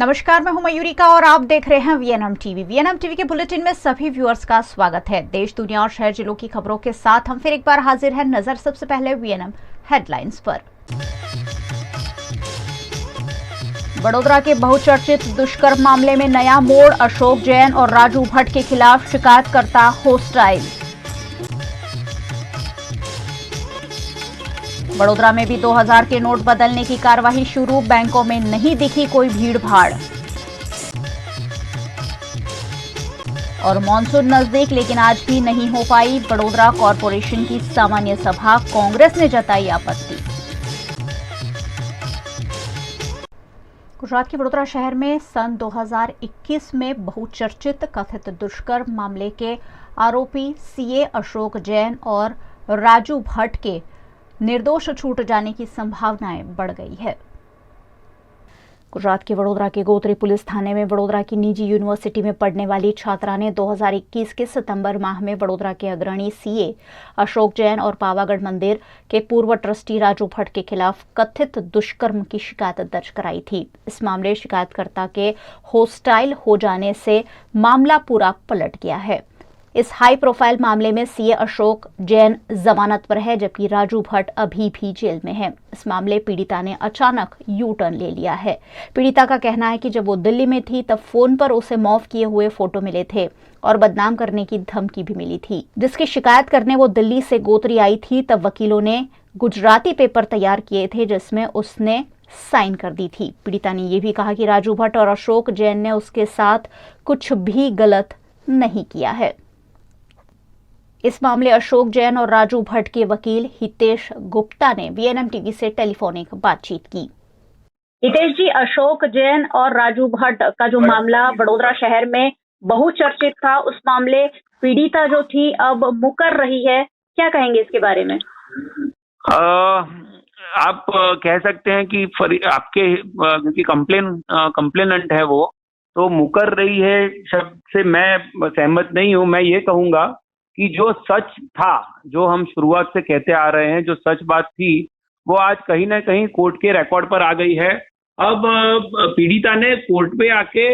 नमस्कार, मैं हूं मयूरिका और आप देख रहे हैं वीएनएम टीवी। वीएनएम टीवी के बुलेटिन में सभी व्यूअर्स का स्वागत है। देश, दुनिया और शहर जिलों की खबरों के साथ हम फिर एक बार हाजिर हैं। नजर सबसे पहले वीएनएम हेडलाइंस पर। बड़ोदरा के बहुचर्चित दुष्कर्म मामले में नया मोड़, अशोक जैन और राजू भट्ट के खिलाफ शिकायतकर्ता होस्टाइल। बड़ोदरा में भी 2000 के नोट बदलने की कार्रवाई शुरू, बैंकों में नहीं दिखी कोई भीड़ भाड़। और मॉनसून नजदीक लेकिन आज भी नहीं हो पाई बड़ोदरा कॉरपोरेशन की सामान्य सभा, कांग्रेस ने जताई आपत्ति। गुजरात के बड़ोदरा शहर में सन 2021 में बहुचर्चित कथित दुष्कर्म मामले के आरोपी सीए अशोक जैन और राजू भट्ट के निर्दोष छूट जाने की संभावनाएं बढ़ गई है। गुजरात के वडोदरा के गोत्री पुलिस थाने में वडोदरा की निजी यूनिवर्सिटी में पढ़ने वाली छात्रा ने 2021 के सितंबर माह में वडोदरा के अग्रणी सीए अशोक जैन और पावागढ़ मंदिर के पूर्व ट्रस्टी राजू भट्ट के खिलाफ कथित दुष्कर्म की शिकायत दर्ज कराई थी। इस मामले शिकायतकर्ता के होस्टाइल हो जाने से मामला पूरा पलट गया है। इस हाई प्रोफाइल मामले में सीए अशोक जैन जमानत पर है, जबकि राजू भट्ट अभी भी जेल में है। इस मामले पीड़िता ने अचानक यू टर्न ले लिया है। पीड़िता का कहना है कि जब वो दिल्ली में थी तब फोन पर उसे मॉर्फ किए हुए फोटो मिले थे और बदनाम करने की धमकी भी मिली थी, जिसकी शिकायत करने वो दिल्ली से गोत्री आई थी। तब वकीलों ने गुजराती पेपर तैयार किए थे जिसमें उसने साइन कर दी थी। पीड़िता ने यह भी कहा कि राजू भट्ट और अशोक जैन ने उसके साथ कुछ भी गलत नहीं किया है। इस मामले अशोक जैन और राजू भट्ट के वकील हितेश गुप्ता ने वीएनएम टीवी से टेलीफोनिक बातचीत की। हितेश जी, अशोक जैन और राजू भट्ट का जो मामला बड़ोदरा शहर में बहुचर्चित था, उस मामले पीड़िता जो थी अब मुकर रही है, क्या कहेंगे इसके बारे में? आप कह सकते हैं कि आपके क्योंकि कंप्लेनेंट है वो तो मुकर रही है शब्द से मैं सहमत नहीं हूं। मैं ये कहूंगा कि जो सच था, जो हम शुरुआत से कहते आ रहे हैं, जो सच बात थी, वो आज कहीं ना कहीं कोर्ट के रिकॉर्ड पर आ गई है। अब पीड़िता ने कोर्ट पे आके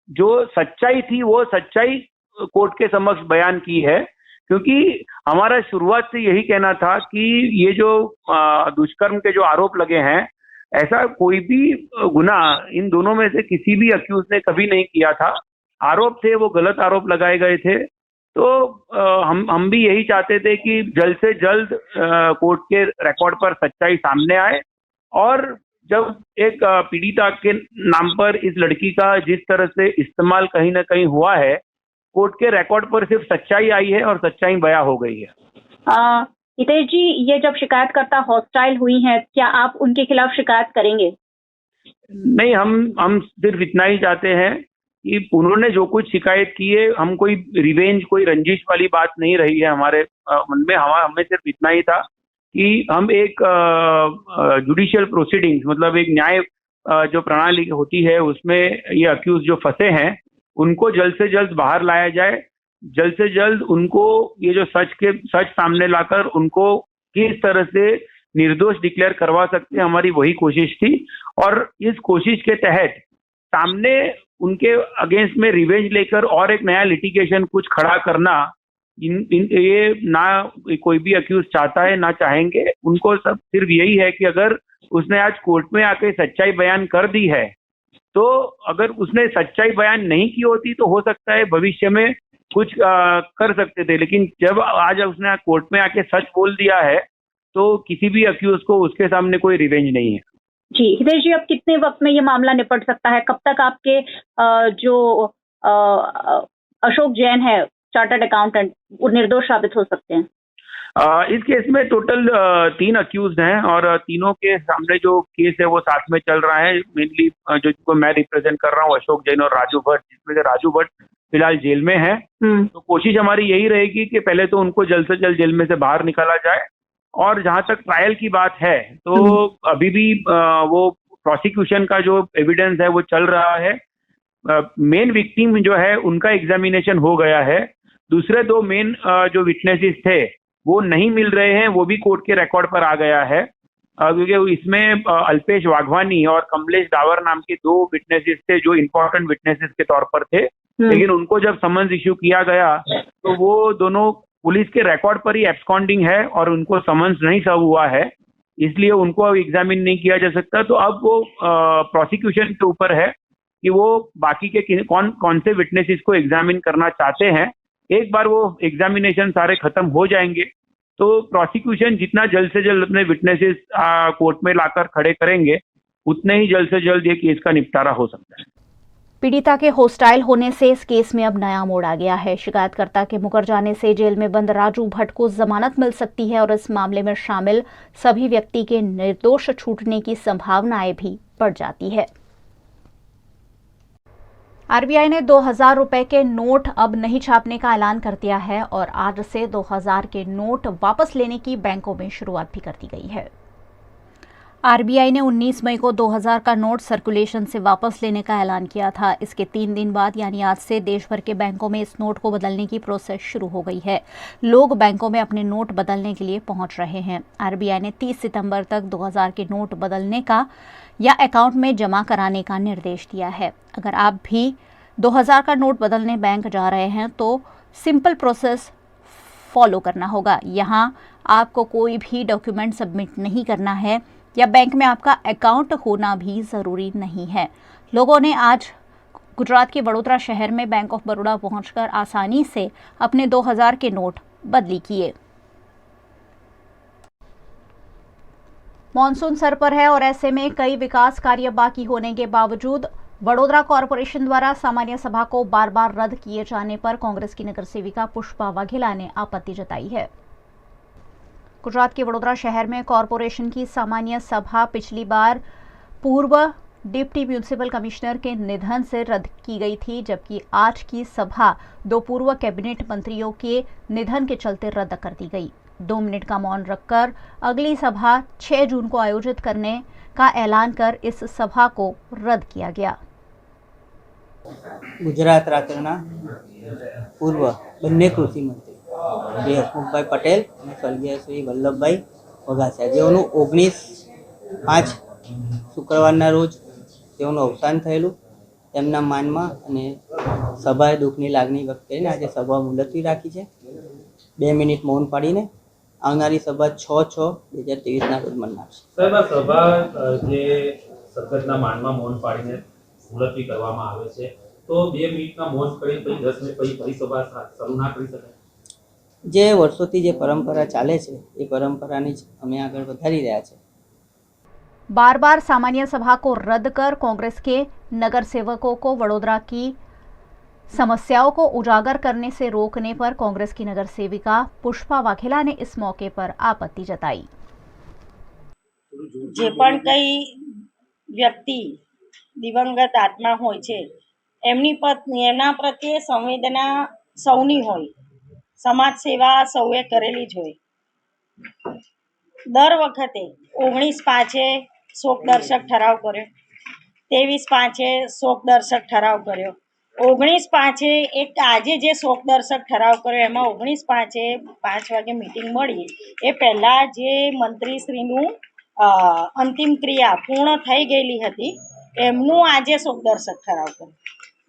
जो सच्चाई थी वो सच्चाई कोर्ट के समक्ष बयान की है, क्योंकि हमारा शुरुआत से यही कहना था कि ये जो दुष्कर्म के जो आरोप लगे हैं, ऐसा कोई भी गुनाह इन दोनों में से किसी भी अक्यूज ने कभी नहीं किया था। आरोप थे वो गलत आरोप लगाए गए थे। तो हम भी यही चाहते थे कि जल्द से जल्द कोर्ट के रिकॉर्ड पर सच्चाई सामने आए, और जब एक पीड़िता के नाम पर इस लड़की का जिस तरह से इस्तेमाल कहीं ना कहीं हुआ है, कोर्ट के रिकॉर्ड पर सिर्फ सच्चाई आई है और सच्चाई बयां हो गई है। हितेश जी, ये जब शिकायतकर्ता हॉस्टाइल हुई हैं, क्या आप उनके खिलाफ शिकायत करेंगे? नहीं, हम सिर्फ इतना ही चाहते हैं कि उन्होंने जो कुछ शिकायत की है, हम कोई रिवेंज, कोई रंजिश वाली बात नहीं रही है हमारे मन में। हमें सिर्फ इतना ही था कि हम एक जुडिशियल प्रोसीडिंग्स, मतलब एक न्याय जो प्रणाली होती है, उसमें ये अक्यूज जो फंसे हैं उनको जल्द से जल्द बाहर लाया जाए। जल्द से जल्द उनको ये जो सच सामने लाकर उनको किस तरह से निर्दोष डिक्लेयर करवा सकते हैं, हमारी वही कोशिश थी। और इस कोशिश के तहत सामने उनके अगेंस्ट में रिवेंज लेकर और एक नया लिटिगेशन कुछ खड़ा करना, ये ना कोई भी अक्यूज चाहता है ना चाहेंगे। उनको सब सिर्फ यही है कि अगर उसने आज कोर्ट में आके सच्चाई बयान कर दी है, तो अगर उसने सच्चाई बयान नहीं की होती तो हो सकता है भविष्य में कुछ कर सकते थे, लेकिन जब आज उसने कोर्ट में आके सच बोल दिया है तो किसी भी अक्यूज को उसके सामने कोई रिवेंज नहीं है। जी हितेश जी, अब कितने वक्त में ये मामला निपट सकता है? कब तक आपके जो अशोक जैन है, चार्टर्ड अकाउंटेंट, वो निर्दोष साबित हो सकते हैं? इस केस में टोटल 3 अक्यूज हैं और तीनों के सामने जो केस है वो साथ में चल रहा है। मेनली जो मैं रिप्रेजेंट कर रहा हूँ, अशोक जैन और राजू भट्ट, जिसमें से राजू भट्ट फिलहाल जेल में है। तो कोशिश हमारी यही रहेगी कि पहले तो उनको जल्द से जल्द जेल में से बाहर निकाला जाए, और जहां तक ट्रायल की बात है तो अभी भी वो प्रोसिक्यूशन का जो एविडेंस है वो चल रहा है। मेन विक्टिम जो है उनका एग्जामिनेशन हो गया है। दूसरे 2 मेन जो विटनेसेस थे वो नहीं मिल रहे हैं, वो भी कोर्ट के रिकॉर्ड पर आ गया है। क्योंकि इसमें अल्पेश वाघवानी और कमलेश डावर नाम के 2 विटनेसेस थे जो इम्पोर्टेंट विटनेसेस के तौर पर थे। लेकिन उनको जब समन्स इश्यू किया गया तो वो दोनों पुलिस के रिकॉर्ड पर ही एब्सकॉन्डिंग है और उनको समन्स नहीं सर्व हुआ है, इसलिए उनको अब एग्जामिन नहीं किया जा सकता। तो अब वो प्रोसिक्यूशन के ऊपर है कि वो बाकी के कौन से विटनेसेस को एग्जामिन करना चाहते हैं। एक बार वो एग्जामिनेशन सारे खत्म हो जाएंगे तो प्रोसिक्यूशन जितना जल्द से जल्द अपने विटनेसेस कोर्ट में लाकर खड़े करेंगे उतने ही जल्द से जल्द ये केस का निपटारा हो सकता है। पीड़िता के हॉस्टाइल होने से इस केस में अब नया मोड़ आ गया है। शिकायतकर्ता के मुकर जाने से जेल में बंद राजू भट्ट को जमानत मिल सकती है और इस मामले में शामिल सभी व्यक्ति के निर्दोष छूटने की संभावनाएं भी बढ़ जाती है। आरबीआई ने 2000 रुपए के नोट अब नहीं छापने का ऐलान कर दिया है और आज से 2000 के नोट वापस लेने की बैंकों में शुरुआत भी कर दी गई है। आरबीआई ने 19 मई को 2000 का नोट सर्कुलेशन से वापस लेने का ऐलान किया था। इसके 3 दिन बाद यानी आज से देश भर के बैंकों में इस नोट को बदलने की प्रोसेस शुरू हो गई है। लोग बैंकों में अपने नोट बदलने के लिए पहुंच रहे हैं। आरबीआई ने 30 सितंबर तक 2000 के नोट बदलने का या अकाउंट में जमा कराने का निर्देश दिया है। अगर आप भी 2000 का नोट बदलने बैंक जा रहे हैं तो सिंपल प्रोसेस फॉलो करना होगा। यहाँ आपको कोई भी डॉक्यूमेंट सबमिट नहीं करना है या बैंक में आपका अकाउंट होना भी ज़रूरी नहीं है। लोगों ने आज गुजरात के वडोदरा शहर में बैंक ऑफ बड़ौदा पहुंचकर आसानी से अपने 2000 के नोट बदली किए। मॉनसून सर पर है और ऐसे में कई विकास कार्य बाकी होने के बावजूद वडोदरा कॉरपोरेशन द्वारा सामान्य सभा को बार बार रद्द किए जाने पर कांग्रेस की नगर सेविका पुष्पा वाघेला ने आपत्ति जताई है। गुजरात के वडोदरा शहर में कॉरपोरेशन की सामान्य सभा पिछली बार पूर्व डिप्टी म्यूनिसिपल कमिश्नर के निधन से रद्द की गई थी, जबकि आज की सभा 2 पूर्व कैबिनेट मंत्रियों के निधन के चलते रद्द कर दी गई। 2 मिनट का मौन रखकर अगली सभा 6 जून को आयोजित करने का ऐलान कर इस सभा को रद्द किया गया। गुजरात राज्यના પૂર્વ બંને કૃષિ મંત્રી શ્રી હસમુખભાઈ પટેલ અને સ્વર્ગીય શ્રી વલ્લભભાઈ વઘાસિયા જેઓનું 19/5 શુક્રવારના રોજ તેઓનું અવસાન થયેલું તેમના માનમાં અને સભાએ દુઃખની લાગણી વ્યક્ત કરીને આજે સભા મુલતવી રાખી છે। 2 મિનિટ મૌન પાડીને આવનારી સભા 6/6/2023ના રોજ મનાવશે। સાહેબ આ સભા જે સદગતના માનમાં મૌન પાડીને મુલતવી કરવામાં આવે છે તો 2 મિનિટના મૌન કરી પછી 10 મિનિટ પછી ફરી સભા શરૂ ના કરી શકાય? જે વર્ષોથી જે પરંપરા ચાલે છે એ પરંપરાની જ અમે આગળ વધારી રહ્યા છે। बार बार सामान्य सभा को रद्द कर कांग्रेस के नगर सेवकों को वडोदरा की समस्याओं को उजागर करने से रोकने पर कांग्रेस की नगर सेविका पुष्पा वाघेला ने इस मौके पर आपत्ति जताई। જે પણ કઈ વ્યક્તિ દિવંગત આત્મા હોય છે એના પ્રત્યે સંવેદના સૌની હોય, સમાજ સેવા સૌએ કરેલી જ હોય। દર વખતે 19/5 શોક દર્શક ઠરાવ કર્યો, 23/5 શોક દર્શક ઠરાવ કર્યો, 19/5 એક આજે જે શોક દર્શક ઠરાવ કર્યો એમાં 19/5 5 વાગે મીટિંગ મળી એ પહેલાં જે મંત્રીશ્રીનું અંતિમ ક્રિયા પૂર્ણ થઈ ગયેલી હતી એમનું આજે શોક દર્શક ઠરાવ કર્યો।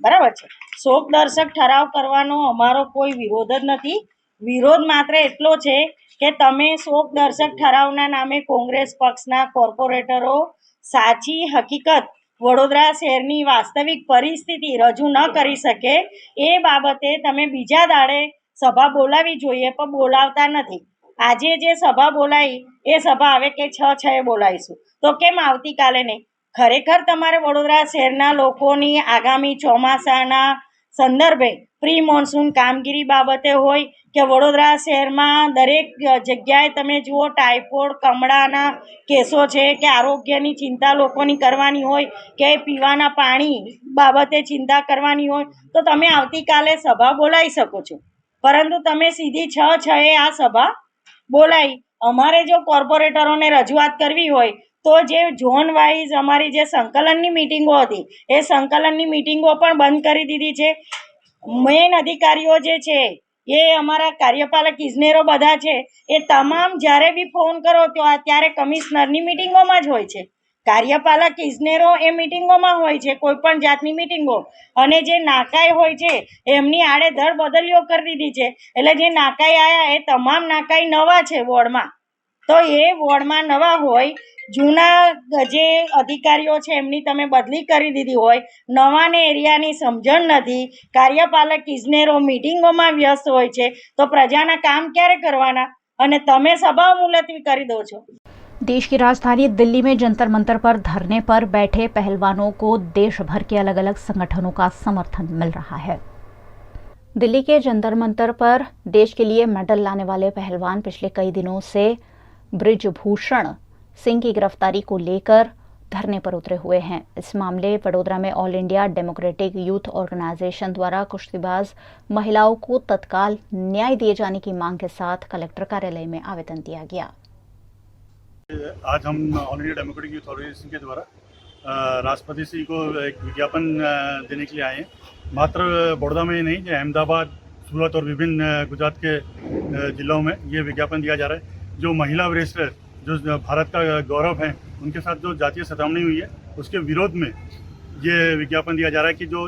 બરાબર છે, શોક દર્શક ઠરાવ કરવાનો અમારો કોઈ વિરોધ જ નથી। વિરોધ માત્ર એટલો છે કે તમે શોક દર્શક ઠરાવના નામે કોંગ્રેસ પક્ષના કોર્પોરેટરો સાચી હકીકત વડોદરા શહેરની વાસ્તવિક પરિસ્થિતિ રજૂ ન કરી શકે એ બાબતે તમે બીજા દાડે સભા બોલાવી જોઈએ પણ બોલાવતા નથી। આજે જે સભા બોલાઈ એ સભા હવે કે 6/6 બોલાવીશું તો કેમ આવતીકાલે નહીં? ખરેખર તમારે વડોદરા શહેરના લોકોની આગામી ચોમાસાના સંદર્ભે પ્રી મોન્સૂન કામગીરી બાબતે હોય કે વડોદરા શહેરમાં દરેક જગ્યાએ તમે જુઓ ટાઇફોઇડ કમળાના કેસો છે કે આરોગ્યની ચિંતા લોકોની કરવાની હોય કે પીવાના પાણી બાબતે चिंता કરવાની હોય તો તમે આવતીકાલે સભા બોલાવી શકો છો, પરંતુ તમે સીધી 6/6 આ સભા બોલાવી। અમારે જો કોર્પોરેટરોને રજૂઆત કરવી હોય તો જે ઝોન વાઇઝ અમારી જે સંકલનની મીટિંગો હતી એ સંકલનની મીટિંગો પણ બંધ કરી દીધી છે। મેઇન અધિકારીઓ જે છે એ અમારા કાર્યપાલક ઇજનેરો બધા છે એ તમામ જ્યારે બી ફોન કરો ત્યારે કમિશનરની મિટિંગોમાં જ હોય છે. કાર્યપાલક ઇજનેરો એ મિટિંગોમાં હોય છે, કોઈ પણ જાતની મિટિંગો. અને જે નાકાઈ હોય છે એમની આડેધડ બદલીઓ કરી દીધી છે. એટલે જે નાકાઈ આવ્યા એ તમામ નાકાઈ નવા છે વોર્ડમાં. તો એ વોર્ડમાં નવા હોય, જૂના જે અધિકારીઓ છે એમની તમે બદલી કરી દીધી હોય, નવાને એરિયાની સમજણ નથી, કાર્યપાલક ઇજનેરો મિટિંગોમાં વ્યસ્ત હોય છે, તો પ્રજાના કામ ક્યારે કરવાના? અને તમે સભા મુલતવી કરી દો છો. देश की राजधानी दिल्ली में जंतर मंतर पर धरने पर बैठे पहलवानों को देश भर के अलग अलग संगठनों का समर्थन मिल रहा है. दिल्ली के जंतर मंतर पर देश के लिए मेडल लाने वाले पहलवान पिछले कई दिनों से ब्रिजभूषण सिंह की गिरफ्तारी को लेकर धरने पर उतरे हुए हैं. इस मामले वडोदरा में All India Democratic Youth Organisation द्वारा कुश्तीबाज महिलाओं को तत्काल न्याय दिए जाने की मांग के साथ कलेक्टर कार्यालय में आवेदन दिया गया. आज हम All India Democratic Youth Organisation के द्वारा राष्ट्रपति श्री को एक विज्ञापन देने के लिए आए हैं. मात्र बड़ौदा में ही नहीं, अहमदाबाद, सूरत और विभिन्न गुजरात के जिलों में ये विज्ञापन दिया जा रहा है. जो महिला रेसलर जो भारत का गौरव है, उनके साथ जो जातीय सतावनी हुई है उसके विरोध में ये विज्ञापन दिया जा रहा है कि जो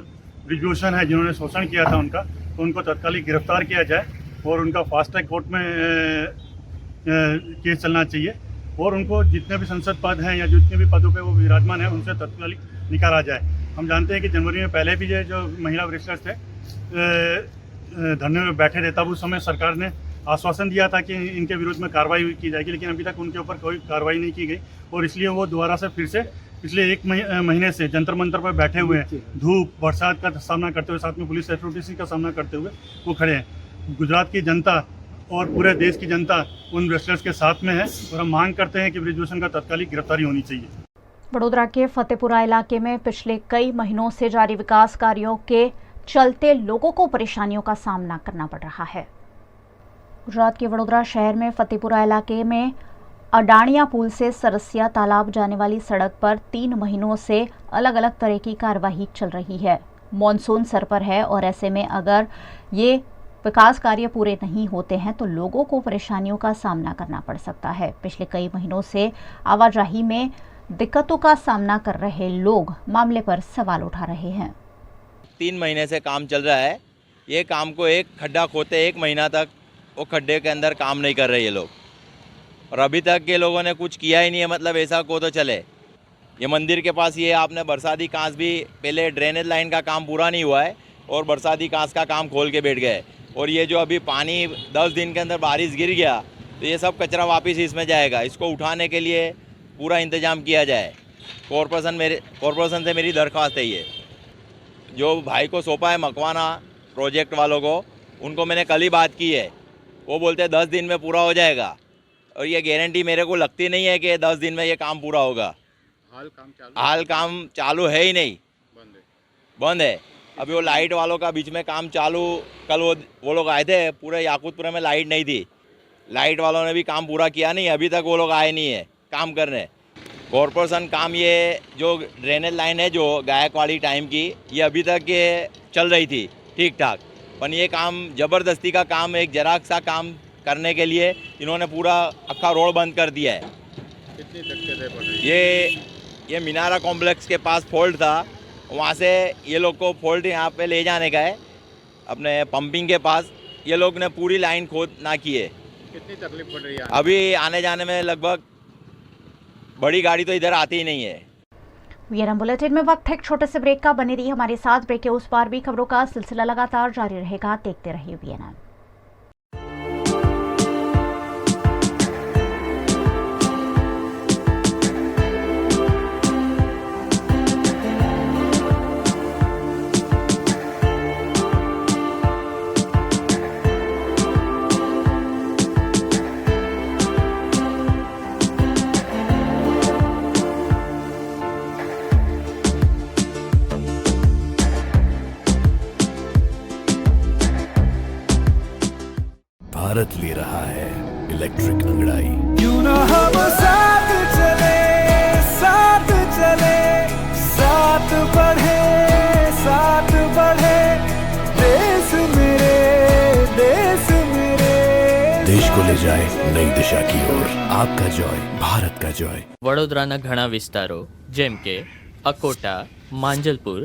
ब्रिजभूषण है जिन्होंने शोषण किया था उनका, तो उनको तत्कालिक गिरफ्तार किया जाए और उनका फास्ट ट्रैक कोर्ट में केस चलना चाहिए. और उनको जितने भी संसद पद हैं या जितने भी पदों पे वो विराजमान है उनसे तत्कालिक निकाला जाए. हम जानते हैं कि जनवरी में पहले भी ये जो महिला रेसलर्स थे धरने में बैठे थे, तब उस समय सरकार ने आश्वासन दिया था कि इनके विरुद्ध में कार्रवाई की जाएगी, लेकिन अभी तक उनके ऊपर कोई कार्रवाई नहीं की गई. और इसलिए वो दोबारा से फिर से पिछले एक महीने से जंतर मंतर पर बैठे हुए हैं. धूप बरसात का सामना करते हुए, साथ में पुलिस अथॉरिटीज का सामना करते हुए वो खड़े हैं. गुजरात की जनता और पूरे देश की जनता उन रेसलर्स के साथ में है और हम मांग करते हैं कि ब्रिजभूषण का तत्कालिक गिरफ्तारी होनी चाहिए. वडोदरा के फतेहपुरा इलाके में पिछले कई महीनों से जारी विकास कार्यों के चलते लोगों को परेशानियों का सामना करना पड़ रहा है. गुजरात के वडोदरा शहर में फतेहपुरा इलाके में अडाणिया पुल से सरसिया तालाब जाने वाली सड़क पर 3 महीनों से अलग अलग तरह की कार्यवाही चल रही है. मॉनसून सर पर है और ऐसे में अगर ये विकास कार्य पूरे नहीं होते हैं तो लोगों को परेशानियों का सामना करना पड़ सकता है. पिछले कई महीनों से आवाजाही में दिक्कतों का सामना कर रहे लोग मामले पर सवाल उठा रहे हैं. 3 महीने से काम चल रहा है. ये काम को एक खड्डा खोदते 1 महीना तक वो खड्डे के अंदर काम नहीं कर रहे ये लोग, और अभी तक ये लोगों ने कुछ किया ही नहीं है. मतलब ऐसा को तो चले. ये मंदिर के पास ये आपने बरसाती कांस भी, पहले ड्रेनेज लाइन का काम पूरा नहीं हुआ है और बरसाती कांस का काम खोल के बैठ गए. और ये जो अभी पानी 10 दिन के अंदर बारिश गिर गया तो ये सब कचरा वापस इसमें जाएगा. इसको उठाने के लिए पूरा इंतजाम किया जाए. कॉरपोरेशन से मेरी दरख्वास्त है. ये जो भाई को सौंपा है मकवाना प्रोजेक्ट वालों को, उनको मैंने कल ही बात की है. वो बोलते हैं 10 दिन में पूरा हो जाएगा, और ये गारंटी मेरे को लगती नहीं है कि 10 दिन में ये काम पूरा होगा. हाल काम चालू है ही नहीं, बंद है. अभी वो लाइट वालों का बीच में काम चालू, कल वो लोग आए थे, पूरे याकूतपुरा में लाइट नहीं थी. लाइट वालों ने भी काम पूरा किया नहीं, अभी तक वो लोग आए नहीं है काम करने. कॉरपोरेशन काम ये जो ड्रेनेज लाइन है जो गायकवाड़ी टाइम की, ये अभी तक ये चल रही थी ठीक ठाक, पर ये काम ज़बरदस्ती का काम, एक जराक सा काम करने के लिए इन्होंने पूरा अक्खा रोड बंद कर दिया है. कितनी दिक्कतें पड़ रही हैं? ये मीनारा कॉम्प्लेक्स के पास फॉल्ट था, वहाँ से ये लोग को फॉल्ट यहाँ पे ले जाने का है अपने पंपिंग के पास. ये लोग ने पूरी लाइन खोद ना की है. कितनी तकलीफ पड़ रही है अभी आने जाने में? लगभग बड़ी गाड़ी तो इधर आती ही नहीं है. वीएनएम बुलेटिन में वक्त है एक छोटे से ब्रेक का. बने रहिए हमारे साथ. ब्रेक के उस पार भी खबरों का सिलसिला लगातार जारी रहेगा. देखते रहिए वीएनएम. भारत ले रहा है इलेक्ट्रिक अंगड़ाई. क्यों ना हम साथ चले, साथ चले, साथ बढ़े, देश मेरे, देश देश को ले जाए नई दिशा की ओर। आपका जॉय, भारत का जॉय। વડોદરાના ઘણા વિસ્તારો જેમ કે અકોટા, માંજલપુર,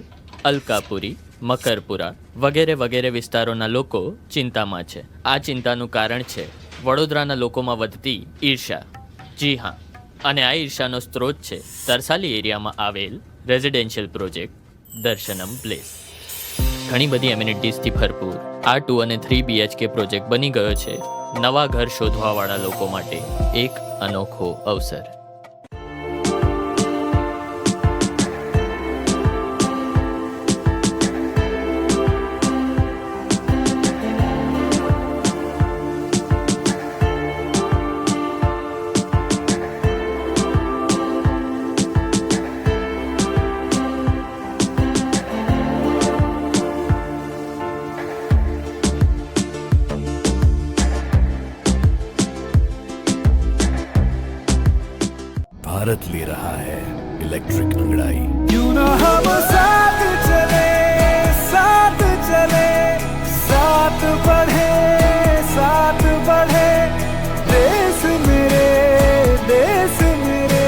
અલકાપુરી, મકરપુરા વગેરે વગેરે વિસ્તારોના લોકો ચિંતામાં છે. આ ચિંતાનું કારણ છે વડોદરાના લોકોમાં વધતી ઈર્ષા. જી હા, અને આ ઈર્ષાનો સ્ત્રોત છે તરસાલી એરિયામાં આવેલ રેઝિડેન્શિયલ પ્રોજેક્ટ દર્શનમ પ્લેસ. ઘણી બધી એમિનિટીઝથી ભરપૂર આ 2 અને 3 BHK પ્રોજેક્ટ બની ગયો છે નવા ઘર શોધવાવાળા લોકો માટે એક અનોખો અવસર. भारत ले रहा है इलेक्ट्रिक अंगड़ाई। क्यों ना हम साथ चले, साथ चले, साथ बढ़े, साथ बढ़े, देश मेरे, देश मेरे।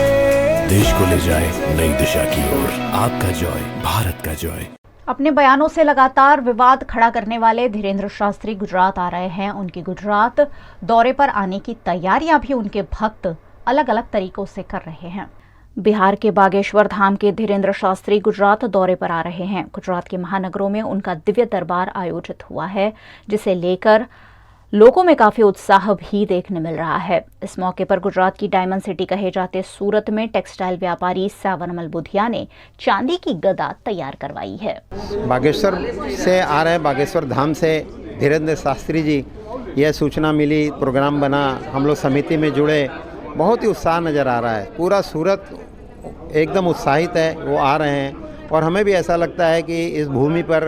देश को ले जाए नई दिशा की ओर। आपका जॉय, भारत का जॉय। अपने बयानों से लगातार विवाद खड़ा करने वाले धीरेन्द्र शास्त्री गुजरात आ रहे हैं। उनकी गुजरात दौरे पर आने की तैयारियां भी उनके भक्त अलग अलग तरीकों से कर रहे हैं। बिहार के बागेश्वर धाम के धीरेन्द्र शास्त्री गुजरात दौरे पर आ रहे हैं। गुजरात के महानगरों में उनका दिव्य दरबार आयोजित हुआ है, जिसे लेकर लोगों में काफी उत्साह भी देखने मिल रहा है। इस मौके पर गुजरात की डायमंड सिटी कहे जाते सूरत में टेक्सटाइल व्यापारी सावनमल बुधिया ने चांदी की गदा तैयार करवाई है। बागेश्वर से आ रहे बागेश्वर धाम से धीरेन्द्र शास्त्री जी, यह सूचना मिली, प्रोग्राम बना, हम लोग समिति में जुड़े, बहुत ही उत्साह नज़र आ रहा है। पूरा सूरत एकदम उत्साहित है, वो आ रहे हैं। और हमें भी ऐसा लगता है कि इस भूमि पर,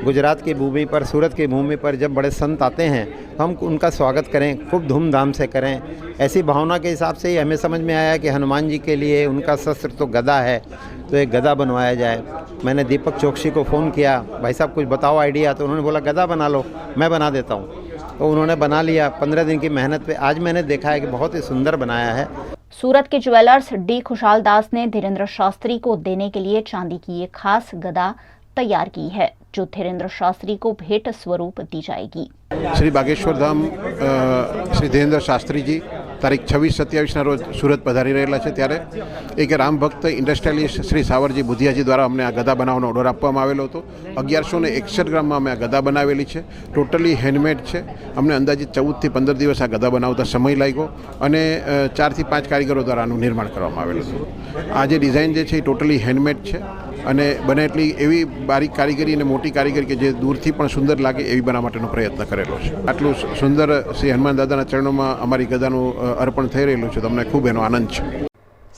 गुजरात की भूमि पर, सूरत की भूमि पर जब बड़े संत आते हैं तो हम उनका स्वागत करें, खूब धूमधाम से करें। ऐसी भावना के हिसाब से ही हमें समझ में आया कि हनुमान जी के लिए उनका शस्त्र तो गदा है, तो एक गदा बनवाया जाए। मैंने दीपक चौकसी को फ़ोन किया, भाई साहब कुछ बताओ आइडिया, तो उन्होंने बोला गदा बना लो, मैं बना देता हूँ। तो उन्होंने बना लिया 15 दिन की मेहनत पे। आज मैंने देखा है कि बहुत ही सुंदर बनाया है। सूरत के ज्वेलर्स डी खुशाल दास ने धीरेन्द्र शास्त्री को देने के लिए चांदी की एक खास गदा तैयार की है, जो धीरेन्द्र शास्त्री को भेंट स्वरूप दी जाएगी। श्री बागेश्वर धाम श्री धीरेन्द्र शास्त्री जी તારીખ 26-27ના રોજ સુરત પધારી રહેલા છે, ત્યારે એક રામ ભક્ત ઇન્ડસ્ટ્રીયલિસ્ટ શ્રી સાવરજી બુધિયાજી દ્વારા અમને આ ગદા બનાવવાનો ઓર્ડર આપવામાં આવેલો હતો। 1161 ગ્રામમાં અમે આ ગદા બનાવેલી છે, ટોટલી હેન્ડમેડ છે। અમને અંદાજિત 14 થી 15 દિવસ આ ગદા બનાવતા સમય લાગ્યો અને 4 થી 5 કારીગરો દ્વારા આનું નિર્માણ કરવામાં આવેલું હતું। આ જે ડિઝાઇન જે છે એ ટોટલી હેન્ડમેડ છે અને બને એટલી એવી બારીક કારીગરી અને મોટી કારીગરી કે જે દૂરથી પણ સુંદર લાગે એવી બનાવવા માટેનો પ્રયત્ન કરેલો છે। આટલું સુંદર શ્રી હનુમાન દાદાના ચરણોમાં અમારી ગદાનું अर्पण થઈ રહેલું છે, તમને ખૂબ એનો આનંદ છે।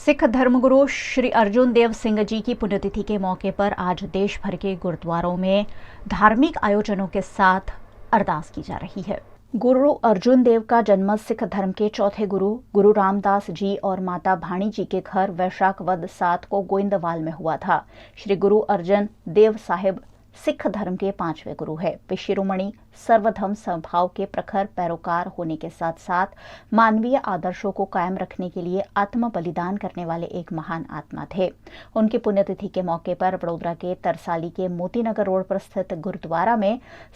सिख धर्मगुरु श्री अर्जुन देव सिंह जी की पुण्यतिथि के मौके पर आज देश भर के गुरुद्वारों में धार्मिक आयोजनों के साथ अरदास की जा रही है। गुरु अर्जुन देव का जन्म सिख धर्म के चौथे गुरु गुरु रामदास जी और माता भाणी जी के घर वैशाख वद 7 को गोइंदवाल में हुआ था। श्री गुरु अर्जन देव साहिब सिख धर्म के 5वें गुरु है। वे शिरोमणि सर्वधर्म समभाव के प्रखर पैरोकार होने के साथ साथ मानवीय आदर्शों को कायम रखने के लिए आत्म बलिदान करने वाले एक महान आत्मा थे। उनकी पुण्यतिथि के मौके पर वडोदरा के तरसाली के मोतीनगर रोड पर स्थित गुरुद्वारा में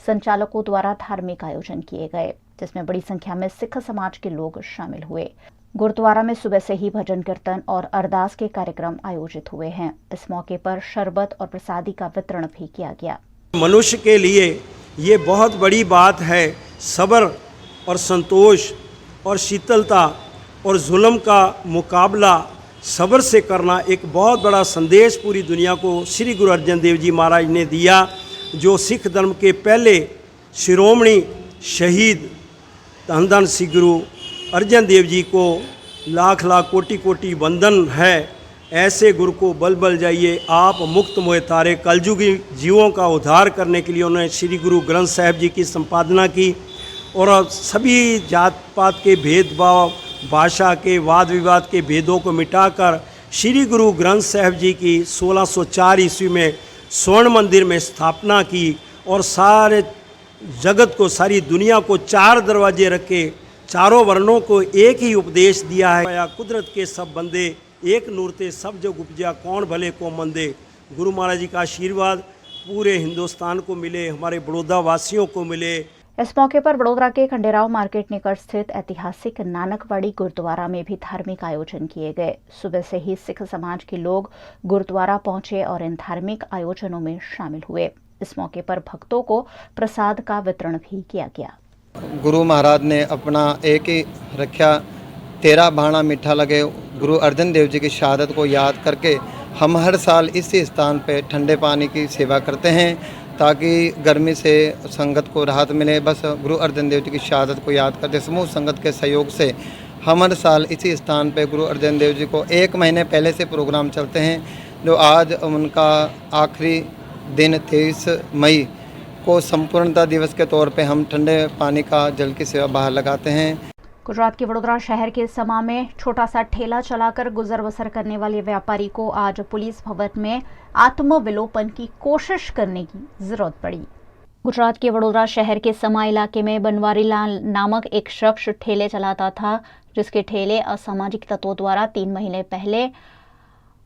संचालकों द्वारा धार्मिक आयोजन किए गए, जिसमें बड़ी संख्या में सिख समाज के लोग शामिल हुए। गुरुद्वारा में सुबह से ही भजन कीर्तन और अरदास के कार्यक्रम आयोजित हुए हैं। इस मौके पर शरबत और प्रसादी का वितरण भी किया गया। मनुष्य के लिए ये बहुत बड़ी बात है, सब्र और संतोष और शीतलता और जुल्म का मुकाबला सब्र से करना एक बहुत बड़ा संदेश पूरी दुनिया को श्री गुरु अर्जन देव जी महाराज ने दिया, जो सिख धर्म के पहले शिरोमणि शहीद धन धन श्री गुरु अर्जन देव जी को लाख लाख कोटि कोटि वंदन है। ऐसे गुरु को बल बल जाइए, आप मुक्त मोह तारे। कलयुगी जीवों का उद्धार करने के लिए उन्होंने श्री गुरु ग्रंथ साहिब जी की संपादना की और सभी जात पात के भेदभाव, भाषा के वाद विवाद के भेदों को मिटाकर श्री गुरु ग्रंथ साहिब जी की 1604 ईस्वी में स्वर्ण मंदिर में स्थापना की और सारे जगत को, सारी दुनिया को 4 दरवाजे रखे, चारों वर्णों को एक ही उपदेश दिया है। या कुदरत के सब बंदे एक नूर ते सब जग उपजा, कौन भले को मंदे। गुरु महाराज जी का आशीर्वाद पूरे हिंदुस्तान को मिले, हमारे बड़ौदा वासियों को मिले। इस मौके पर वडोदरा के खंडेराव मार्केट निकट स्थित ऐतिहासिक नानकवाड़ी गुरुद्वारा में भी धार्मिक आयोजन किए गए। सुबह से ही सिख समाज के लोग गुरुद्वारा पहुंचे और इन धार्मिक आयोजनों में शामिल हुए। इस मौके पर भक्तों को प्रसाद का वितरण भी किया गया। गुरु महाराज ने अपना एक ही रखा, तेरा भाणा मीठा लगे। गुरु अर्जन देव जी की शहादत को याद करके हम हर साल इसी स्थान पे ठंडे पानी की सेवा करते हैं ताकि गर्मी से संगत को राहत मिले। बस गुरु अर्जन देव जी की शहादत को याद करते समूह संगत के सहयोग से हम हर साल इसी स्थान पे गुरु अर्जन देव जी को 1 महीने पहले से प्रोग्राम चलते हैं, जो आज उनका आखिरी दिन 23 मई को संपूर्णता दिवस के तौर पे हम ठंडे पानी का जल की सेवा बाहर लगाते हैं। गुजरात के वडोदरा शहर के समा में छोटा सा ठेला चलाकर गुजर बसर करने वाले व्यापारी को आज पुलिस भवन में आत्मविलोपन की कोशिश करने की जरूरत पड़ी। गुजरात के वडोदरा शहर के समा इलाके में बनवारी लाल नामक एक शख्स ठेले चलाता था, जिसके ठेले असामाजिक तत्वों द्वारा 3 महीने पहले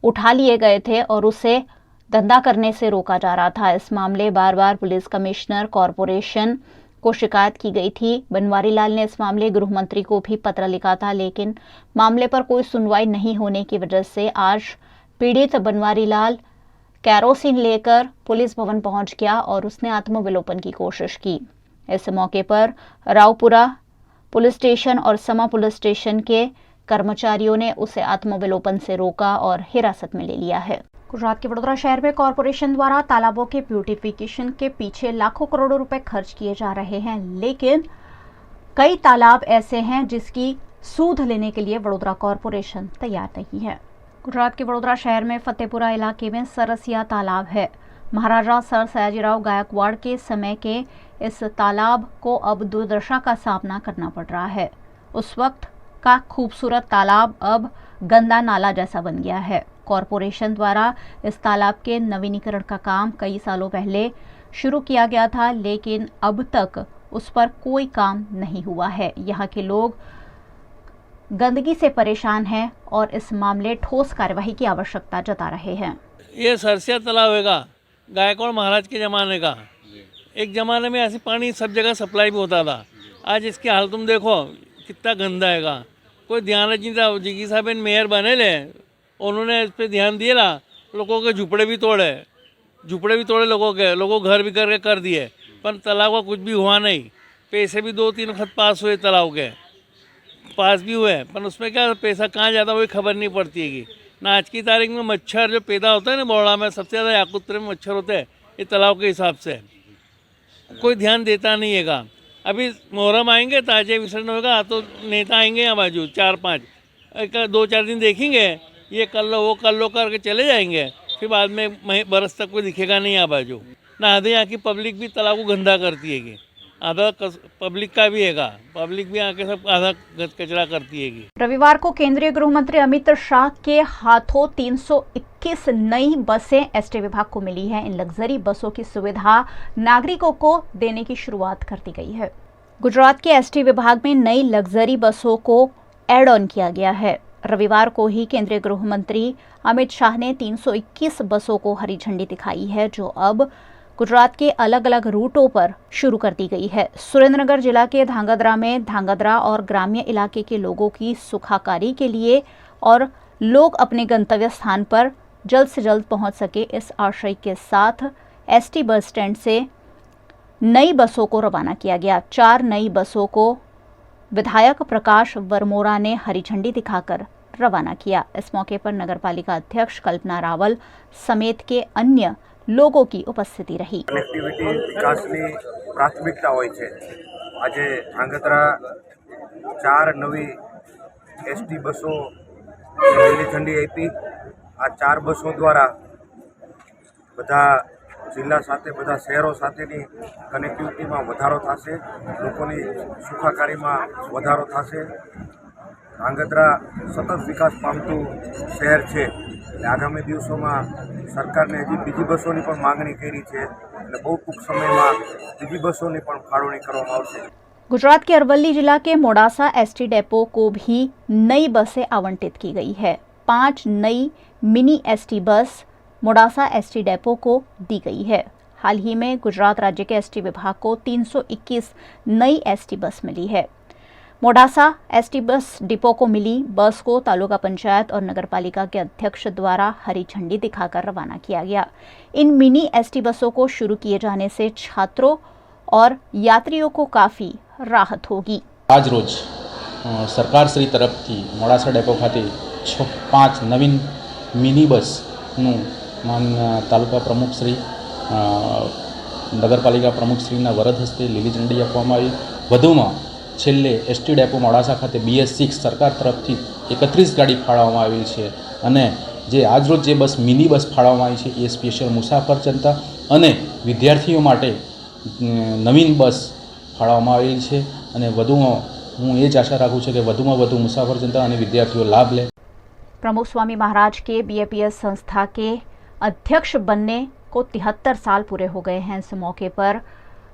उठा लिए गए थे और उसे धंधा करने से रोका जा रहा था। इस मामले बार बार पुलिस कमिश्नर कॉरपोरेशन को शिकायत की गई थी। बनवारी लाल ने इस मामले गृह मंत्री को भी पत्र लिखा था, लेकिन मामले पर कोई सुनवाई नहीं होने की वजह से आज पीड़ित बनवारी लाल कैरोसिन लेकर पुलिस भवन पहुंच गया और उसने आत्मविलोपन की कोशिश की। इस मौके पर रावपुरा पुलिस स्टेशन और समा पुलिस स्टेशन के कर्मचारियों ने उसे आत्मविलोपन से रोका और हिरासत में ले लिया है। गुजरात के वडोदरा शहर में कॉरपोरेशन द्वारा तालाबों के ब्यूटिफिकेशन के पीछे लाखों करोड़ों रुपए खर्च किए जा रहे हैं, लेकिन कई तालाब ऐसे हैं जिसकी सूद लेने के लिए वडोदरा कॉरपोरेशन तैयार नहीं है। गुजरात के वडोदरा शहर में फतेहपुरा इलाके में सरसिया तालाब है। महाराजा सर सयाजीराव गायकवाड़ के समय के इस तालाब को अब दुर्दशा का सामना करना पड़ रहा है। उस वक्त का खूबसूरत तालाब अब गंदा नाला जैसा बन गया है। कॉरपोरेशन द्वारा इस तालाब के नवीनीकरण का काम कई सालों पहले शुरू किया गया था, लेकिन अब तक उस पर कोई काम नहीं हुआ है। यहाँ के लोग गंदगी से परेशान हैं और इस मामले ठोस कार्यवाही की आवश्यकता जता रहे हैं। ये सरसिया तालाब हैगा गायकवाड़ महाराज के ज़माने का। एक ज़माने में ऐसे पानी सब जगह सप्लाई भी होता था। आज इसकी हाल तुम देखो कितना गंदा हैगा। कोई ध्यान नहीं था। जिगी साहब इन मेयर बने ले, उन्होंने इस पर ध्यान दिए ना, लोगों के झुपड़े भी तोड़े लोगों घर भी करके कर दिए, पर तालाब का कुछ भी हुआ नहीं। पैसे भी 2-3 वक्त पास हुए, तालाब के पास भी हुए, पर उसमें क्या पैसा कहाँ जाता वही खबर नहीं पड़ती है। ना आज की तारीख में मच्छर जो पैदा होता है ना बौड़ा में, सबसे ज़्यादा याकुत्रे में मच्छर होते हैं ये तालाब के हिसाब से। कोई ध्यान देता नहीं हैगा। अभी मुहर्रम आएंगे, ताजे विसर्जन होगा तो नेता आएंगे यहाँ बाजू 4-5, 2-4 दिन देखेंगे, ये कर लो वो कर लो करके चले जाएंगे, फिर बाद में बरस तक कोई दिखेगा नहीं यहाँ बाजू। ना आधे यहाँ की पब्लिक भी तालाब को गंदा करती है, आधा पब्लिक का भी हैगा, पब्लिक भी आके सब आधा कचरा करती है। रविवार को केंद्रीय गृह मंत्री अमित शाह के हाथों 321 नई बसें एसटी विभाग को मिली है। इन लग्जरी बसों की सुविधा नागरिकों को देने की शुरुआत कर दी गई है। गुजरात के एसटी विभाग में नई लग्जरी बसों को एड ऑन किया गया है। रविवार को ही केंद्रीय गृह मंत्री अमित शाह ने 321 बसों को हरी झंडी दिखाई है, जो अब गुजरात के अलग अलग रूटों पर शुरू कर दी गई है। सुरेंद्रनगर जिला के धांगध्रा में धांगध्रा और ग्राम्य इलाके के लोगों की सुखाकारी के लिए और लोग अपने गंतव्य स्थान पर जल्द से जल्द पहुंच सके, इस आशय के साथ एसटी बस स्टैंड से नई बसों को रवाना किया गया। 4 नई बसों को विधायक प्रकाश वर्मोरा ने हरी झंडी दिखाकर रवाना किया। इस मौके पर नगरपालिका अध्यक्ष कल्पना रावल समेत के अन्य लोगों की उपस्थिति रही। कनेक्टिविटी विकासनी प्राथमिकता होय छे। आज धांगध्रा 4 नवी एसटी बसों લીલી झंडी આપી। आ 4 बसों द्वारा बधा जिला साथे बधा शहरों साथेनी कनेक्टिविटीमां वधारो थशे, लोकोनी सुखाकारीमां वधारो थशे। धांगध्रा सतत विकास पामतुं शहर छे। आगामी दिवसोमां सरकारने हजी बीजी बसोनी पण मांगणी करी छे અને બહુ ટૂંક સમયમાં બીજી બસોની પણ ફાળવણી કરવામાં આવશે। गुजरात के अरवली जिला के मोडासा एसटी डेपो को भी नई बसें आवंटित की गई है। 5 नई mini ST bus Modasa ST depot को दी गई है। हाल ही में गुजरात राज्य के एसटी विभाग को 321 नई एसटी बस मिली है। मोडासा एसटी बस डिपो को मिली बस को तालुका पंचायत और नगरपालिका के अध्यक्ष द्वारा हरी झंडी दिखाकर रवाना किया गया। इन मिनी एसटी बसों को शुरू किए जाने से छात्रों और यात्रियों को काफी राहत होगी। आज रोज सरकार श्री तरफथी मोडासा डेपो खाते 5 नवीन मिनी बसનું તાલુકા પ્રમુખ શ્રી નગરપાલિકા પ્રમુખ શ્રીના વરદ હસ્તે લીલી ઝંડી આપવામાં આવી। વધુમાં છેલ્લે એસટી ડેપો મોડાસા ખાતે BS6 સરકાર તરફથી 31 ગાડી ફાળવવામાં આવી છે અને જે આજરોજ જે બસ મિની બસ ફાળવવામાં આવી છે એ સ્પેશિયલ મુસાફર જનતા અને વિદ્યાર્થીઓ માટે નવીન બસ ફાળવવામાં આવેલી છે અને વધુમાં હું એ જ આશા રાખું છું કે વધુમાં વધુ મુસાફર જનતા અને વિદ્યાર્થીઓ લાભ લે। प्रमुख स्वामी महाराज के BAPS संस्था के अध्यक्ष बनने को 73 साल पूरे हो गए हैं। इस मौके पर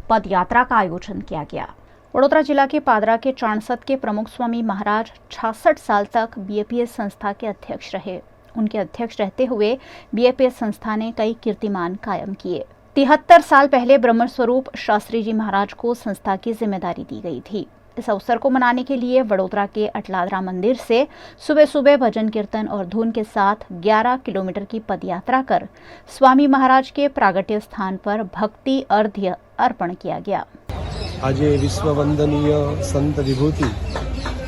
पद यात्रा का आयोजन किया गया। वडोदरा जिला के पादरा के चाणसद के प्रमुख स्वामी महाराज 66 साल तक BAPS संस्था के अध्यक्ष रहे। उनके अध्यक्ष रहते हुए BAPS संस्था ने कई कीर्तिमान कायम किए। 73 साल पहले ब्रह्मस्वरूप शास्त्री जी महाराज को संस्था की जिम्मेदारी दी गई थी। इस अवसर को मनाने के लिए वडोदरा के अटलादरा मंदिर से सुबह सुबह भजन कीर्तन और धुन के साथ 11 किलोमीटर की पदयात्रा कर स्वामी महाराज के प्रागट्य स्थान पर भक्ति अर्घ्य अर्पण किया गया। आज विश्व वंदनीय संत विभूति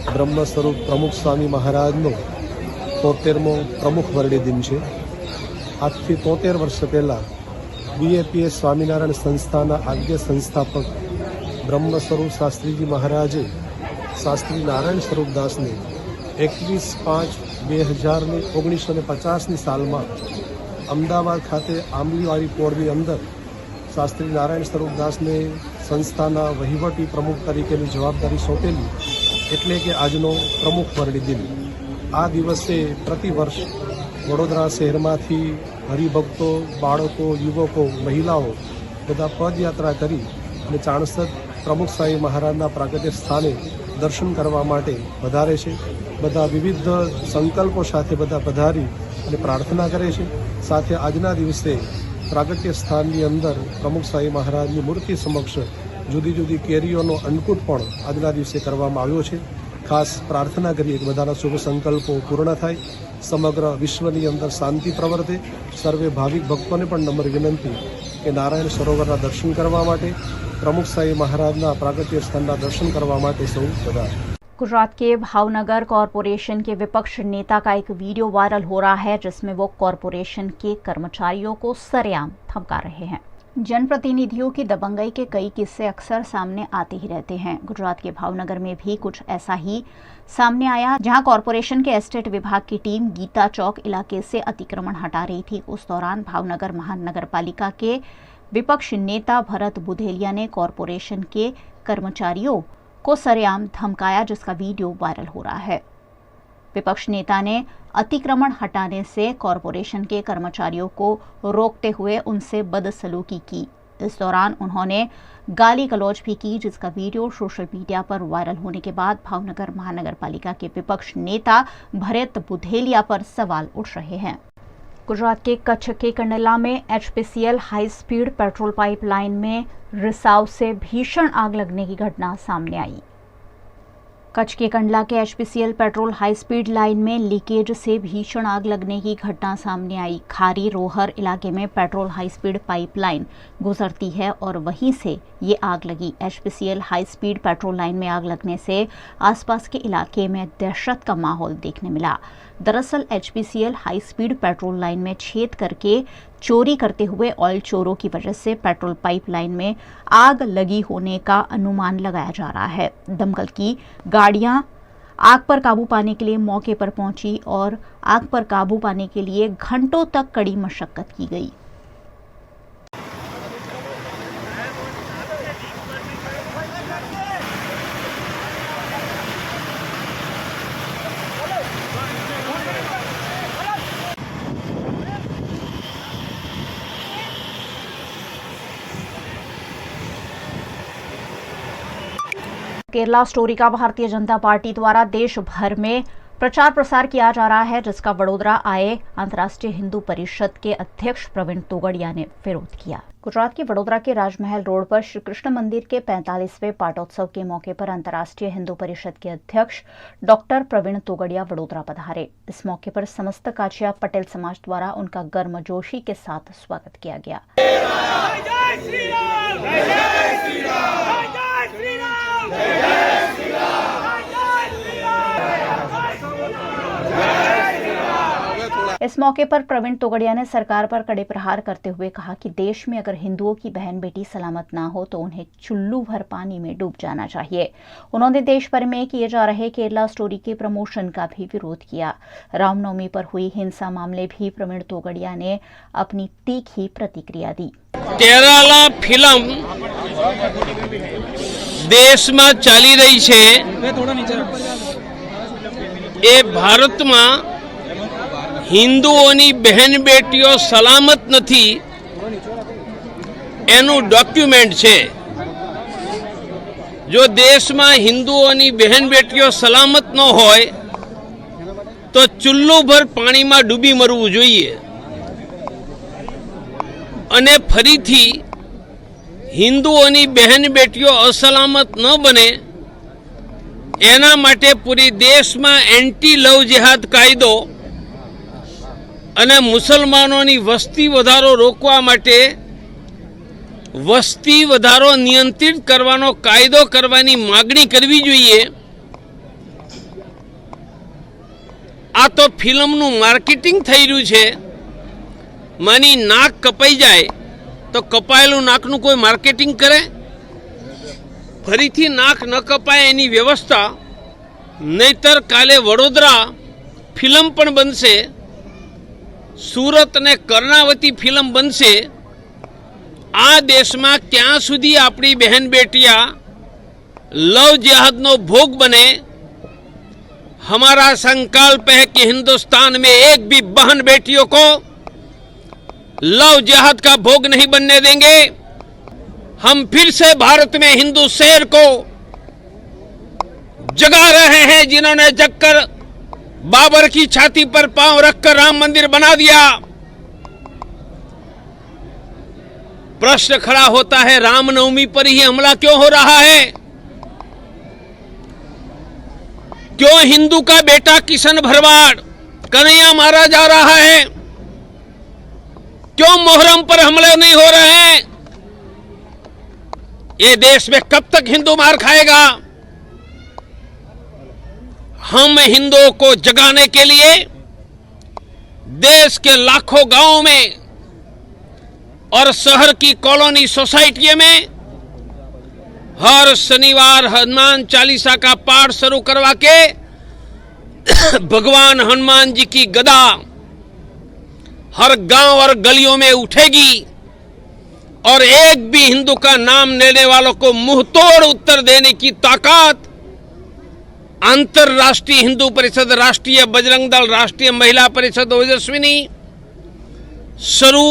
ब्रह्म स्वरूप प्रमुख स्वामी महाराज नो 73मो प्रमुख वर्णी दिन है। आज थी 73 वर्ष पहला BAPS स्वामीनारायण संस्थाना आद्य संस्थापक ब्रह्म स्वरूप शास्त्री जी महाराजे शास्त्री नारायण स्वरूपदास ने 21/5/2019 साल में अमदावाद खाते आंबलीवाड़ी पोळनी अंदर शास्त्री नारायण स्वरूपदास ने संस्थाना वहीवटी प्रमुख तरीके की जवाबदारी सौंपेली एटले के आजनो प्रमुख वर्णी दिन। आ दिवसे प्रति वर्ष वडोदरा शहर में हरिभक्तों बाळको युवकों महिलाओं बधा पदयात्रा करी ने चाणसद प्रमुख स्वामी महाराजना प्रागट्य स्थाने दर्शन करवा माटे पधारे छे। बधा विविध संकल्पों साथे बधा पधारी अने प्रार्थना करे छे। साथे आजना दिवसे प्रागट्य स्थाननी अंदर प्रमुख स्वामी महाराजनी मूर्ति समक्ष जुदी जुदी केरीओनो अन्नकूट पण आजना दिवसे करवामां आव्यो छे। खास प्रार्थना करीए कि बधाना शुभ संकल्पों पूर्ण थाय, समग्र विश्वनी अंदर शांति प्रवर्ते। सर्वे भाविक भक्तों पण नम्र विनंती कि नारायण सरोवरना दर्शन करवा माटे प्रमुख स्वामी महाराजना प्रागट्य स्थानना दर्शन करवा माटे सौ पधारे। गुजरात के भावनगर कॉरपोरेशन के विपक्ष नेता का एक वीडियो वायरल हो रहा है जिसमें वो कॉरपोरेशन के कर्मचारियों को सरेआम धमका रहे हैं। जनप्रतिनिधियों की दबंगई के कई किस्से अक्सर सामने आते ही रहते हैं। गुजरात के भावनगर में भी कुछ ऐसा ही सामने आया, जहां कॉरपोरेशन के एस्टेट विभाग की टीम गीता चौक इलाके से अतिक्रमण हटा रही थी। उस दौरान भावनगर महानगरपालिका के विपक्ष नेता भरत बुधेलिया ने कॉरपोरेशन के कर्मचारियों को सरेआम धमकाया, जिसका वीडियो वायरल हो रहा है। विपक्ष नेता ने अतिक्रमण हटाने से कॉरपोरेशन के कर्मचारियों को रोकते हुए उनसे बदसलूकी की। इस दौरान उन्होंने गाली गलौज भी की, जिसका वीडियो सोशल मीडिया पर वायरल होने के बाद भावनगर महानगरपालिका के विपक्ष नेता भरत बुधेलिया पर सवाल उठ रहे हैं। गुजरात के कच्छ के कंडला में HPCL high speed petrol pipeline में रिसाव से भीषण आग लगने की घटना सामने आई। कच्छ के कंडला के HPCL petrol high speed line में लीकेज से भीषण आग लगने की घटना सामने आई। खारी रोहर इलाके में पेट्रोल हाई स्पीड पाइपलाइन गुजरती है और वहीं से ये आग लगी। HPCL high speed petrol line में आग लगने से आसपास के इलाके में दहशत का माहौल देखने मिला। दरअसल HPCL high speed petrol line में छेद करके चोरी करते हुए ऑयल चोरों की वजह से पेट्रोल पाइपलाइन में आग लगी होने का अनुमान लगाया जा रहा है। दमकल की गाड़ियां आग पर काबू पाने के लिए मौके पर पहुंची और आग पर काबू पाने के लिए घंटों तक कड़ी मशक्कत की गई। केरला स्टोरी का भारतीय जनता पार्टी द्वारा देश भर में प्रचार प्रसार किया जा रहा है, जिसका वडोदरा आए अंतर्राष्ट्रीय हिंदू परिषद के अध्यक्ष प्रवीण तोगड़िया ने विरोध किया। गुजरात के वडोदरा के राजमहल रोड पर श्री कृष्ण मंदिर के 45वें पाटोत्सव के मौके पर अंतर्राष्ट्रीय हिंदू परिषद के अध्यक्ष डॉक्टर प्रवीण तोगड़िया वडोदरा पधारे। इस मौके पर समस्त काछिया पटेल समाज द्वारा उनका गर्मजोशी के साथ स्वागत किया गया। इस मौके पर प्रवीण तोगड़िया ने सरकार पर कड़े प्रहार करते हुए कहा कि देश में अगर हिंदुओं की बहन बेटी सलामत ना हो तो उन्हें चुल्लू भर पानी में डूब जाना चाहिए। उन्होंने देश भर में किए जा रहे केरला स्टोरी के प्रमोशन का भी विरोध किया। रामनवमी पर हुई हिंसा मामले भी प्रवीण तोगड़िया ने अपनी तीखी प्रतिक्रिया दी। केरला फिल्म देश में चाली रही है, ये भारत में हिंदुओनी बहन बेटीओ सलामत नहीं एनु डॉक्यूमेंट है। जो देश में हिंदुओनी बहन बेटीओ सलामत न होय तो चुल्लू भर पानी में डूबी मरवू जोईए अने फरीथी हिंदुओनी बहन बेटीओ असलामत न बने एना माटे पूरी देश में एंटी लव जिहाद कायदो અને મુસલમાનોની વસ્તી વધારો રોકવા માટે વસ્તી વધારો નિયંત્રિત કરવાનો કાયદો કરવાની માગણી કરવી જોઈએ। આ તો ફિલ્મનું માર્કેટિંગ થઈ રહ્યું છે। માની નાક કપાઈ જાય તો કપાયેલું નાકનું કોઈ માર્કેટિંગ કરે? ફરીથી નાક ન કપાય એની વ્યવસ્થા, નહીતર કાલે વડોદરા ફિલ્મ પણ બનશે, सूरत ने कर्णावती फिल्म बनसे। आ देश में क्या सुधी अपनी बहन बेटिया लव जिहाद नो भोग बने? हमारा संकल्प है कि हिंदुस्तान में एक भी बहन बेटियों को लव जिहाद का भोग नहीं बनने देंगे। हम फिर से भारत में हिंदू शेर को जगा रहे हैं, जिन्होंने जगकर बाबर की छाती पर पांव रखकर राम मंदिर बना दिया। प्रश्न खड़ा होता है, रामनवमी पर ही हमला क्यों हो रहा है? क्यों हिंदू का बेटा किशन भरवाड़ कन्हैया मारा जा रहा है? क्यों मोहर्रम पर हमले नहीं हो रहे हैं? ये देश में कब तक हिंदू मार खाएगा? हम हिंदुओं को जगाने के लिए देश के लाखों गांवों में और शहर की कॉलोनी सोसाइटी में हर शनिवार हनुमान चालीसा का पाठ शुरू करवा के भगवान हनुमान जी की गदा हर गांव और गलियों में उठेगी और एक भी हिंदू का नाम लेने वालों को मुंहतोड़ उत्तर देने की ताकत अंतरराष्ट्रीय हिंदू परिषद, राष्ट्रीय बजरंग दल, राष्ट्रीय महिला परिषद ओजस्विनी शुरू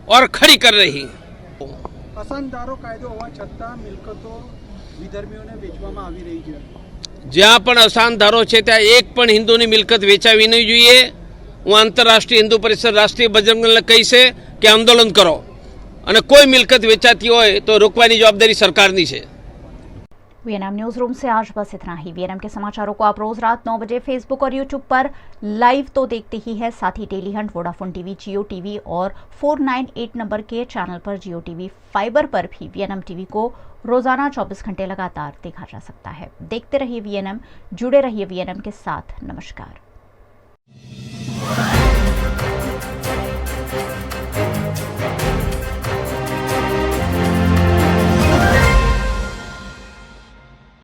और खड़ी कर रही। અસનધારો કાયદો હોવા છતાં મિલકતો વિધર્મીઓને વેચવામાં આવી રહી છે। જ્યાં પણ અસાનધારો છે ત્યાં એક પણ હિન્દુની મિલકત વેચાવી નહીં જોઈએ। હું આંતરરાષ્ટ્રીય હિન્દુ પરિષદ, રાષ્ટ્રીય બજરંગ દળને કહીશ કે આંદોલન કરો અને કોઈ મિલકત વેચાતી હોય તો રોકવાની જવાબદારી સરકારની છે। वीएनएम न्यूज रूम से आज बस इतना ही। वीएनएम के समाचारों को आप रोज रात 9 बजे फेसबुक और यूट्यूब पर लाइव तो देखते ही है, साथ ही टेली हंट, वोडाफोन टीवी, जियो टीवी और 498 नंबर के चैनल पर जियो टीवी फाइबर पर भी वीएनएम टीवी को रोजाना 24 घंटे लगातार देखा जा सकता है। देखते रहिए वीएनएम, जुड़े रहिए वीएनएम के साथ। नमस्कार।